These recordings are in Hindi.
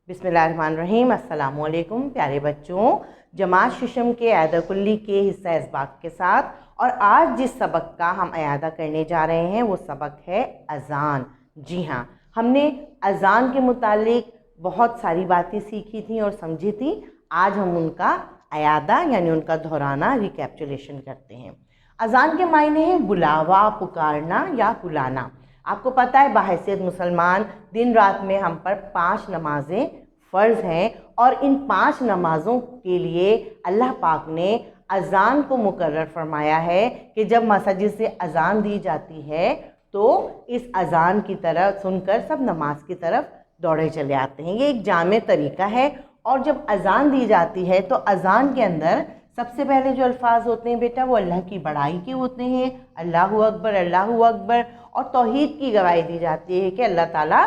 बिस्मिल्लाहिर्रहमानिर्रहीम। अस्सलामुअलैकुम प्यारे बच्चों, जमात शिशम के अयादा कुल्ली के हिस्सा इसबाक के साथ और आज जिस सबक का हम अयादा करने जा रहे हैं वो सबक है अज़ान। जी हाँ, हमने अज़ान के मुतालिक बहुत सारी बातें सीखी थी और समझी थी। आज हम उनका अयादा यानी उनका दोहराना रिकैप्चुलेशन करते हैं। अज़ान के मायने हैं बुलावा, पुकारना या बुलाना। आपको पता है बाहैसियत मुसलमान दिन रात में हम पर 5 नमाजें फ़र्ज़ हैं और इन 5 नमाज़ों के लिए अल्लाह पाक ने अज़ान को मुकर्रर फरमाया है कि जब मस्जिद से अज़ान दी जाती है तो इस अज़ान की तरफ सुनकर सब नमाज की तरफ दौड़े चले आते हैं। ये एक जामे तरीका है। और जब अज़ान दी जाती है तो अज़ान के अंदर सबसे पहले जो अल्फाज होते हैं बेटा वो अल्लाह की बड़ाई के होते हैं, अल्लाहु अकबर, अल्लाहु अकबर, और तौहीद की गवाही दी जाती है कि अल्लाह ताला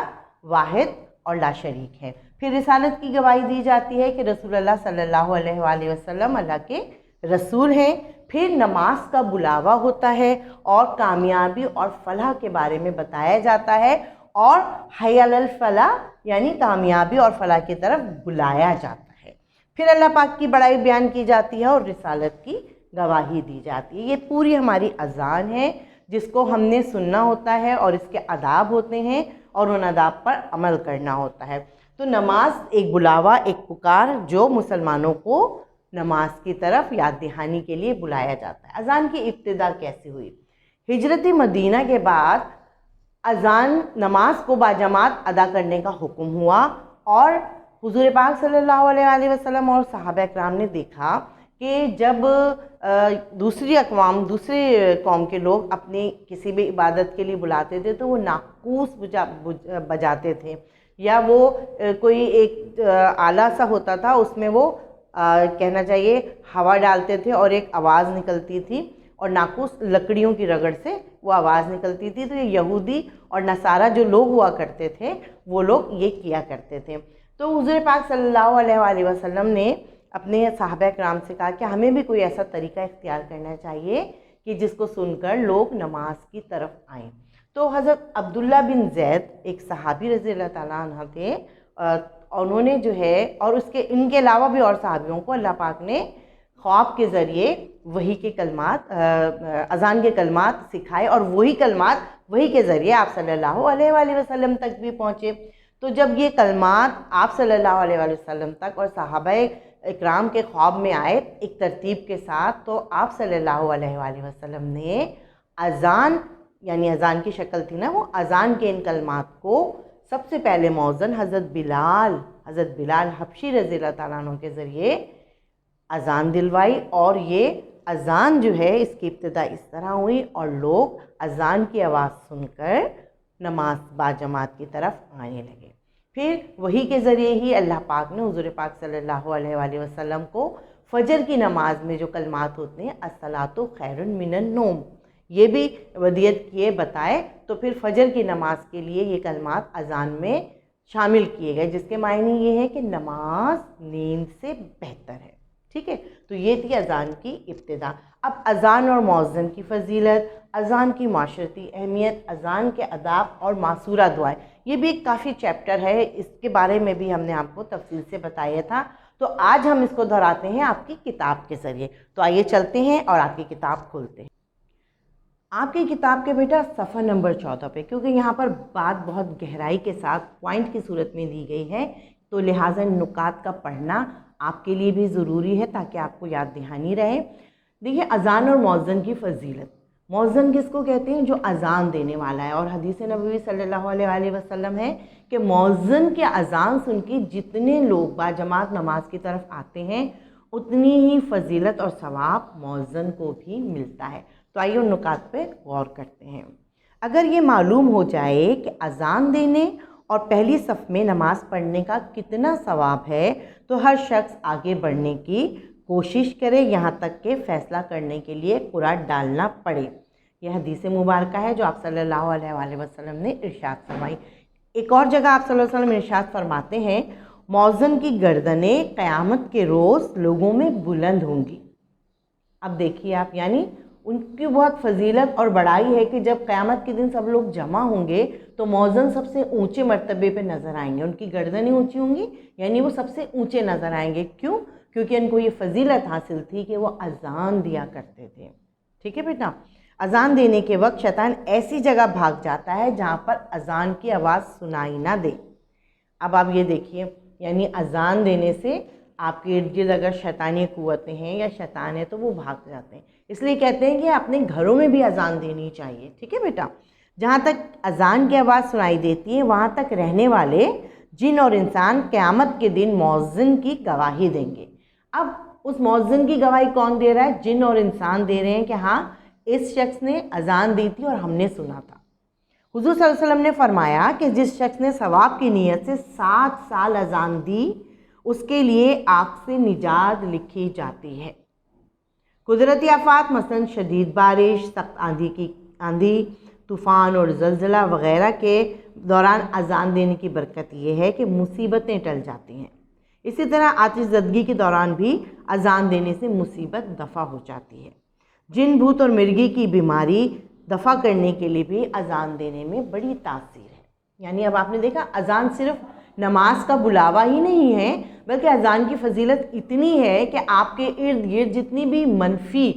वाहिद और ला शरीक है। फिर रिसालत की गवाही दी जाती है कि रसूलुल्लाह सल्लल्लाहु अलैहि वसल्लम अल्लाह के रसूल हैं। फिर नमाज का बुलावा होता है और कामयाबी और फलाह के बारे में बताया जाता है और हय्या अलल फलाह यानी कामयाबी और फलाह की तरफ बुलाया जाता है। फिर अल्लाह पाक की बड़ाई बयान की जाती है और रिसालत की गवाही दी जाती है। ये पूरी हमारी अज़ान है जिसको हमने सुनना होता है और इसके आदाब होते हैं और उन आदाब पर अमल करना होता है। तो नमाज एक बुलावा, एक पुकार जो मुसलमानों को नमाज की तरफ याद दहानी के लिए बुलाया जाता है। अज़ान की इब्तिदा कैसे हुई? हिजरत मदीना के बाद अज़ान नमाज को बाजमात अदा करने का हुक्म हुआ और हुज़ूर पाक सल्लल्लाहु अलैहि वसल्लम और सहाबा किराम ने देखा कि जब दूसरे कौम के लोग अपनी किसी भी इबादत के लिए बुलाते थे तो वो नाकूस बजाते थे या वो कोई एक आला सा होता था, उसमें वो कहना चाहिए हवा डालते थे और एक आवाज़ निकलती थी और नाकूस लकड़ियों की रगड़ से वो आवाज़ निकलती थी। तो ये यहूदी और नसारा जो लोग हुआ करते थे वो लोग ये किया करते थे। तो हुज़ूर पाक सल्लल्लाहु अलैहि वसल्लम ने अपने सहाबा किराम से कहा कि हमें भी कोई ऐसा तरीका इख्तियार करना चाहिए कि जिसको सुनकर लोग नमाज की तरफ आएँ। तो हज़रत अब्दुल्ला बिन ज़ैद एक सहाबी रज़ी अल्लाह ताला अन्हु थे और उन्होंने जो है और इनके अलावा भी और सहाबियों को अल्लाह पाक ने ख्वाब के ज़रिए वही के कलमात अज़ान के कलमात सिखाए और वही कलमात वही के ज़रिए आप सल्लल्लाहु अलैहि वसल्लम तक भी पहुँचे। तो जब ये कलमात आप सल्लल्लाहु अलैहि वसल्लम तक और सहाबा इकराम के ख्वाब में आए एक तरतीब के साथ, तो आप सल्लल्लाहु अलैहि वसल्लम ने अज़ान यानी अज़ान की शक्ल थी ना, वो अज़ान के इन कलमात को सबसे पहले मौज़न हज़रत बिलाल हबशी रज़ी अल्लाह ताला अन्हु के ज़रिए अज़ान दिलवाई और ये अज़ान जो है इसकी इब्तिदा इस तरह हुई और लोग अज़ान की आवाज़ सुनकर नमाज बाजमात की तरफ आने लगे। फिर वही के ज़रिए ही अल्लाह पाक ने हुज़ूर पाक सल्लल्लाहु अलैहि वसल्लम को फ़जर की नमाज में जो कलमात होते हैं अस्सलातु खैरुन मिनन नौम, ये भी वदियत किए बताए। तो फिर फ़जर की नमाज के लिए ये कलमात अज़ान में शामिल किए गए जिसके मायने ये है कि नमाज नींद से बेहतर है। ठीक है, तो ये थी अज़ान की इब्तिदा। अब अज़ान और मौज़न की फ़जीलत, अज़ान की माशरती अहमियत, अज़ान के आदाब और मासूरा दुआएं, ये भी एक काफ़ी चैप्टर है, इसके बारे में भी हमने आपको तफसील से बताया था। तो आज हम इसको दोहराते हैं आपकी किताब के ज़रिए। तो आइए चलते हैं और आपकी किताब खोलते हैं। आपकी किताब के बेटा सफ़ा नंबर 14 पे, क्योंकि यहाँ पर बात बहुत गहराई के साथ पॉइंट की सूरत में दी गई है तो लिहाजा नुकात का पढ़ना आपके लिए भी ज़रूरी है ताकि आपको याद दहानी रहे। देखिए, अज़ान और मौज़न की फ़जीलत। मौज़न किसको कहते हैं? जो अज़ान देने वाला है। और हदीस नबवी सल्लल्लाहु अलैहि वसल्लम है कि मौज़न के अज़ान सुन के जितने लोग बाजमात नमाज की तरफ आते हैं उतनी ही फ़जीलत और सवाब मौज़न को भी मिलता है। तो आइए उन नुकात पे गौर करते हैं। अगर ये मालूम हो जाए कि अज़ान देने और पहली सफ़ में नमाज पढ़ने का कितना सवाब है तो हर शख्स आगे बढ़ने की कोशिश करे, यहाँ तक कि फ़ैसला करने के लिए कुरान डालना पड़े। यह हदीस मुबारका है जो आप सल्लल्लाहु अलैहि वसल्लम ने इरशाद फरमाई। एक और जगह आप सल्लल्लाहु अलैहि वसल्लम इरशाद फरमाते हैं, मौज़न की गर्दनें क़यामत के रोज़ लोगों में बुलंद होंगी। अब देखिए आप, यानी उनकी बहुत फजीलत और बड़ाई है कि जब क़यामत के दिन सब लोग जमा होंगे तो मौज़न सबसे ऊंचे मर्तबे पे नज़र आएंगे, उनकी गर्दनें ऊंची होंगी, यानी वो सबसे ऊंचे नज़र आएंगे। क्यों? क्योंकि उनको ये फजीलत हासिल थी कि वो अजान दिया करते थे। ठीक है बेटा, अजान देने के वक्त शैतान ऐसी जगह भाग जाता है जहाँ पर अजान की आवाज़ सुनाई ना दे। अब आप ये देखिए, यानी अजान देने से आपके इर्द गिर्द अगर शैतानी क़ुव्वतें हैं या शैतान है तो वो भाग जाते हैं। इसलिए कहते हैं कि अपने घरों में भी अजान देनी चाहिए। ठीक है बेटा, जहाँ तक अजान की आवाज़ सुनाई देती है वहाँ तक रहने वाले जिन और इंसान क़यामत के दिन मौज़िन की गवाही देंगे। अब उस मौज़िन की गवाही कौन दे रहा है? जिन और इंसान दे रहे हैं कि हाँ, इस शख्स ने अजान दी थी और हमने सुना था। हुज़ूर सल्लल्लाहु अलैहि वसल्लम ने फरमाया कि जिस शख्स ने सवाब की नीयत से 7 साल अजान दी, उसके लिए आग से निजात लिखी जाती है। कुदरती आफात मसलन शदीद बारिश, सख्त आंधी, तूफ़ान और ज़लज़ला वग़ैरह के दौरान अजान देने की बरकत ये है कि मुसीबतें टल जाती हैं। इसी तरह आतिशज़दगी के दौरान भी अजान देने से मुसीबत दफ़ा हो जाती है। जिन, भूत और मिर्गी की बीमारी दफ़ा करने के लिए भी अजान देने में बड़ी तासीर है। यानी अब आपने देखा, अजान सिर्फ नमाज का बुलावा ही नहीं है, बल्कि अजान की फजीलत इतनी है कि आपके इर्द गिर्द जितनी भी मनफी,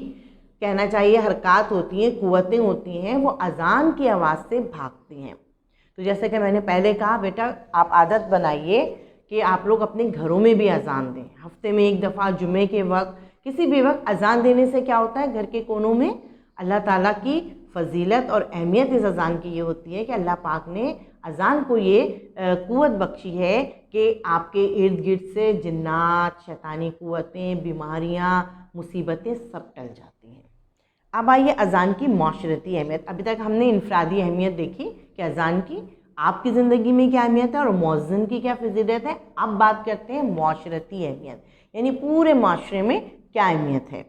कहना चाहिए, हरकत होती हैं, क़ुव्वतें होती हैं, वो अजान की आवाज़ से भागती हैं। तो जैसे कि मैंने पहले कहा बेटा, आप आदत बनाइए कि आप लोग अपने घरों में भी अजान दें। हफ्ते में एक दफ़ा, जुमे के वक्त, किसी भी वक्त अजान देने से क्या होता है, घर के कोनों में अल्लाह ताला की फ़जीलत और अहमियत इस अजान की ये होती है कि अल्लाह पाक ने अजान को ये क़ुव्वत बख्शी है कि आपके इर्द गिर्द से जिन्नात, शैतानी क़ुव्वतें, बीमारियाँ, मुसीबतें सब टल जाती हैं। अब आइए अजान की माशरती अहमियत। अभी तक हमने इनफरादी अहमियत देखी कि अजान की आपकी ज़िंदगी में क्या अहमियत है और मौज़िन की क्या फजीलत है। अब बात करते हैं माशरती अहमियत, यानी पूरे माशरे में क्या अहमियत है।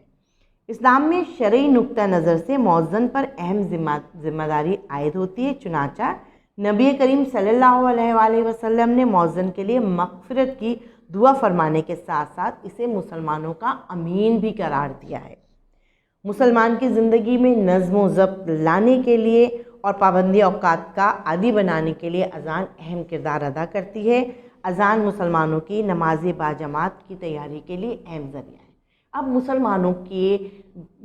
इस्लाम में शरई नुक्ता नज़र से मौज़िन पर अहम ज़िम्मेदारी आयद होती है। चुनांचा नबी करीम सल्लल्लाहु अलैहि वसल्लम ने मौज़िन के लिए मग़फ़िरत की दुआ फरमाने के साथ साथ इसे मुसलमानों का अमीन भी करार दिया है। मुसलमान की ज़िंदगी में नज़्म व ज़ब्त लाने के लिए और पाबंदी औक़ात का आदी बनाने के लिए अजान अहम किरदार अदा करती है। अजान मुसलमानों की नमाज बाजमात की तैयारी के लिए अहम ज़रिया है। अब मुसलमानों के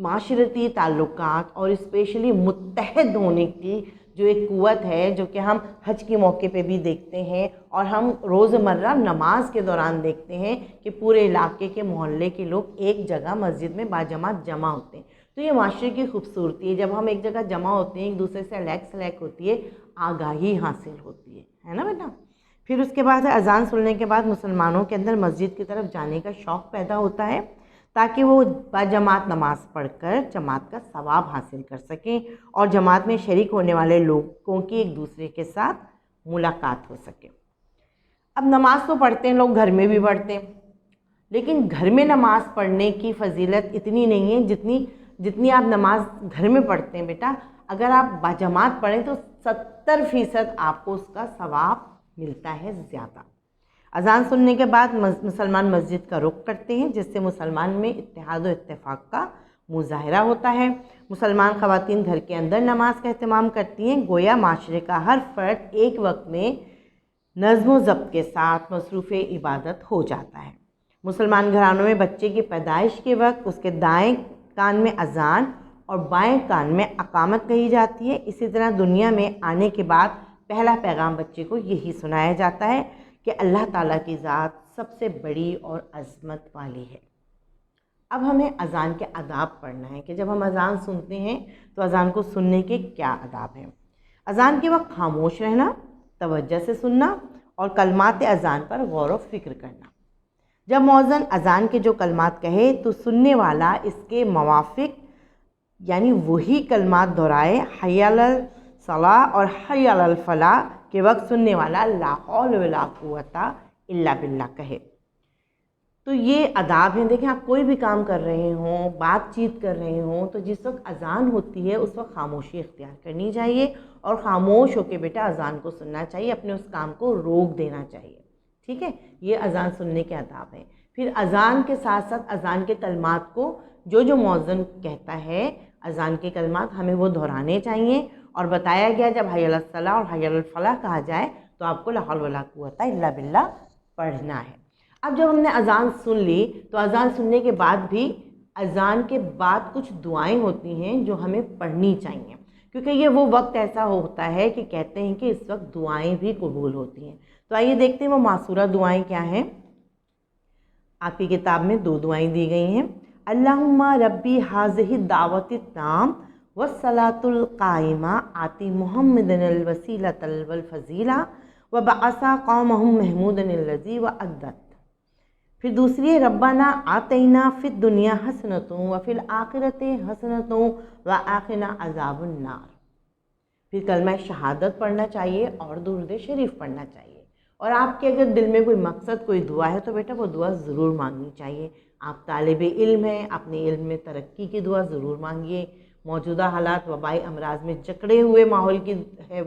माशरती ताल्लुकात और स्पेशली मुत्तहद होने की जो एक क़ुव्वत है, जो कि हम हज के मौके पे भी देखते हैं और हम रोज़मर्रा नमाज के दौरान देखते हैं कि पूरे इलाके के मोहल्ले के लोग एक जगह मस्जिद में बाजमात जमा होते हैं। तो ये माशरे की खूबसूरती है, जब हम एक जगह जमा होते हैं, एक दूसरे से अलग सलग होती है, आगाही हासिल होती है ना बेटा। फिर उसके बाद अजान सुनने के बाद मुसलमानों के अंदर मस्जिद की तरफ जाने का शौक़ पैदा होता है, ताकि वो बाजमात नमाज पढ़कर जमात का सवाब हासिल कर सकें और जमात में शरीक होने वाले लोगों की एक दूसरे के साथ मुलाकात हो सके। अब नमाज तो पढ़ते हैं लोग, घर में भी पढ़ते हैं, लेकिन घर में नमाज पढ़ने की फजीलत इतनी नहीं है जितनी आप नमाज घर में पढ़ते हैं बेटा। अगर आप बाजमात पढ़ें तो 70% आपको उसका सवाब मिलता है ज़्यादा। अजान सुनने के बाद मुसलमान मस्जिद का रुख करते हैं, जिससे मुसलमान में इत्तेहाद और इत्तेफाक का मुजाहरा होता है। मुसलमान ख़वातीन घर के अंदर नमाज का एहतमाम करती हैं। गोया माशरे का हर फ़र्द एक वक्त में नज़्म व ज़ब्त के साथ मसरूफ़ इबादत हो जाता है। मुसलमान घरानों में बच्चे की पैदाइश के वक्त उसके दाएँ कान में अजान और बाएँ कान में अकामत कही जाती है। इसी तरह दुनिया में आने के बाद पहला पैगाम बच्चे को यही सुनाया जाता है कि अल्लाह ताला की ज़ात सबसे बड़ी और अज़मत वाली है। अब हमें अजान के आदाब पढ़ना है कि जब हम अजान सुनते हैं तो अजान को सुनने के क्या आदाब हैं। अजान के वक्त खामोश रहना, तवज्जो से सुनना और कलमात अजान पर गौर व फिक्र करना। जब मौज़िन अजान के जो कलमात कहे तो सुनने वाला इसके मवाफिक यानी वही कलमात दोहराए। हय्या अलल सलाह और हय्या अलल फलाह के वक्त सुनने वाला ला हौल वला कुव्वता इल्ला बिल्लाह कहे। तो ये आदाब हैं। देखें, आप कोई भी काम कर रहे हों, बातचीत कर रहे हों, तो जिस वक्त अजान होती है उस वक्त खामोशी इख्तियार करनी चाहिए और ख़ामोश होकर बेटा अजान को सुनना चाहिए, अपने उस काम को रोक देना चाहिए। ठीक है, ये अजान सुनने के आदाब हैं। फिर अजान के साथ साथ अजान के कलमात को जो मौज़िन कहता है, अजान के कलमात हमें वो दोहराने चाहिए और बताया गया जब हय्य अलस सलाह और हय्य अलल फलाह कहा जाए तो आपको ला हौल वला कुव्वता इल्ला बिल्लाह पढ़ना है। अब जब हमने अजान सुन ली तो अजान सुनने के बाद भी अजान के बाद कुछ दुआएं होती हैं जो हमें पढ़नी चाहिए, क्योंकि ये वो वक्त ऐसा होता है कि कहते हैं कि इस वक्त दुआएं भी कबूल होती हैं। तो आइए देखते हैं वो मासूरा दुआएं क्या हैं। आपकी किताब में 2 दुआएं दी गई हैं। अल्लाहुम्मा रब्बी हाज़िहि दावति ताम वस्सलातुल काइमा आति मुहम्मदिनल वसीलतल वल फजीला व बअसा कौमहुम महमूदनिल लज़ी व अद्दत। फिर दूसरी है रब्बाना आतैना फिद दुनिया हसनतों व फिल आखिरते हसनतों व आखिना अज़ाबुन नार। फिर कलमा शहादत पढ़ना चाहिए और दुरूद शरीफ पढ़ना चाहिए। और आपके अगर दिल में कोई मकसद, कोई दुआ है तो बेटा वो दुआ ज़रूर मांगनी चाहिए। आप तालिब इल्म हैं, अपने इल्म में तरक्की की दुआ ज़रूर मांगिए। मौजूदा हालात वबाई अमराज में जकड़े हुए माहौल की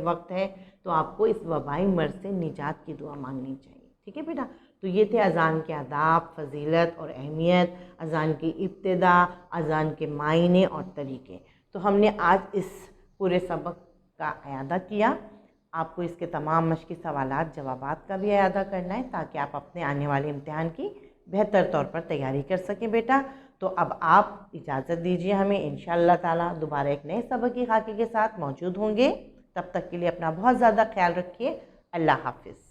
वक्त है तो आपको इस वबाई मर्ज से निजात की दुआ मांगनी चाहिए। ठीक है बेटा। तो ये थे अज़ान के आदाब, फजीलत और अहमियत, अज़ान की इब्तिदा, अज़ान के मायने और तरीके। तो हमने आज इस पूरे सबक का अयादा किया। आपको इसके तमाम मश्की सवालात जवाबात का भी अयादा करना है ताकि आप अपने आने वाले इम्तिहान की बेहतर तौर पर तैयारी कर सकें बेटा। तो अब आप इजाज़त दीजिए हमें, इंशाअल्लाह ताला दोबारा एक नए सबक की खाके के साथ मौजूद होंगे। तब तक के लिए अपना बहुत ज़्यादा ख्याल रखिए। अल्लाह हाफ़िज़।